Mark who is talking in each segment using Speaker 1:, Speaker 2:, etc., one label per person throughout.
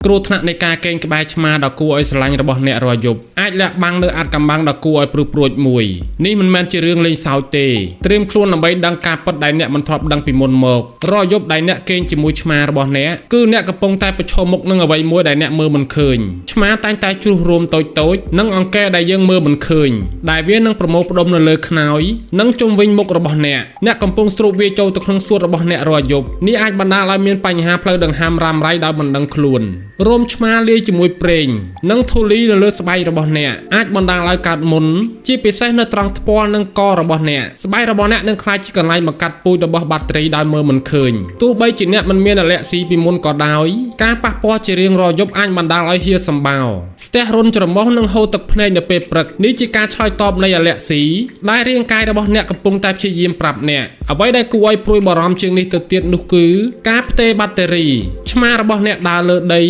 Speaker 1: គ្រោះថ្នាក់នៃការកេងក្បែរឆ្មាដ៏គួរឲ្យស្រឡាញ់របស់អ្នករាល់យប់អាចលាក់បាំងនៅអាចកំបាំងដ៏គួរឲ្យព្រឺព្រួចមួយនេះមិនមែនជារឿងលេងសើចទេត្រៀមខ្លួនដើម្បីដឹងការពិតដែលអ្នកមិនធ្លាប់ដឹងពីមុនមករាល់យប់ដែលអ្នកកេងជាមួយឆ្មារបស់អ្នកគឺអ្នកកំពុងតែប្រឈមមុខនឹងអ្វីមួយដែលអ្នកមើលមិនឃើញឆ្មាតែងតែជ្រុះរោមតូចៗនិងអង្កែដែលយើងមើលមិនឃើញដែលវានឹងប្រមូលផ្ដុំនៅលើខ្នើយនិងជុំវិញមុខរបស់អ្នកកំពុងស្រូបវាចូលទៅក្នុងសួតរបស់អ្នករាល់យប់នេះអាចបណ្ដាលឲ្យមានបញ្ហាផ្លូវដង្ហើមរ៉ាំរ៉ៃដោយមិនដឹងខ្លួនរោមឆ្មាលាយជាមួយប្រេងនិងធូលីនៅលើស្បែករបស់អ្នកអាចបណ្ដាលឲ្យកើតមុនជាពិសេសនៅត្រង់ថ្ពាល់និងករបស់អ្នកស្បែករបស់អ្នកនឹងក្លាយជាកន្លែងបង្កាត់ពូជរបស់បាក់តេរីដោយមើលមិនឃើញទោះបីជាអ្នកមិនមានអាឡែស៊ីពីមុនក៏ដោយការប៉ះពាល់ជារៀងរាល់យប់អាចបណ្ដាលឲ្យហៀសម្បោរស្ទះរុនច្រមុះនិងហូរទឹកភ្នែកនៅពេលព្រឹកនេះជាការឆ្លើយតបនៃអាឡែស៊ីដែលរាងកាយរបស់អ្នកកំពុងតែព្យាយាមប្រាប់អ្នកអ្វីដែលគួរឲ្យព្រួយបារម្ភជាងនេះទៅទៀតនោះគឺការផ្ទេរបាក់តេរីឆ្មារបស់អ្នកដើរលើដី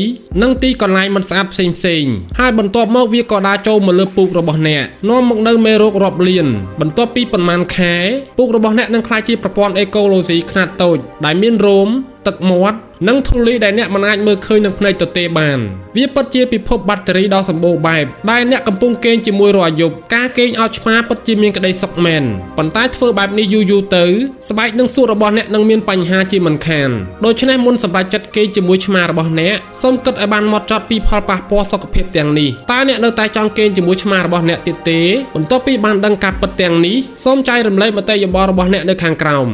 Speaker 1: និងទីកន្លែងមិនស្អាតផ្សេងហើយបន្ទាប់មកវាក៏ដើរចូលមកលើពូករបស់អ្នកនាំមកនៅមេរោគរាប់លានបន្ទាប់ពីប៉ុន្មានខែពូករបស់អ្នកនឹងក្លាយជាប្រព័ន្ធអេកូឡូស៊ីខ្នាតតូចដែលមានរោមទឹកមាត់និងធូលីដែលអ្នកមិនអាចមើលឃើញនឹងភ្នែកទទេបានវាពិតជាពិភពបាក់តេរីដ៏សម្បូរបែបដែលអ្នកកំពុងកេងជាមួយរាល់យប់ការកេងឲ្យឆ្មាពិតជាមានក្តីសុខមែនប៉ុន្តែធ្វើបែបនេះយូរទៅស្បែកនិងសួតរបស់អ្នកនឹងមានបញ្ហាជាមិនខានដូច្នេះមុនសម្រាប់ចិត្តកេងជាមួយឆ្មារបស់អ្នកសូមគិតឲ្យបានហ្មត់ចត់ពីផលប៉ះពាល់សុខភាពទាំងនេះតើអ្នកនៅតែចង់កេងជាមួយឆ្មារបស់អ្នកទៀតទេបន្ទាប់ពីបានដឹងការពិតទាំងនេះសូមចែករំលែកមតិយោបល់របស់អ្នកនៅខាងក្រោម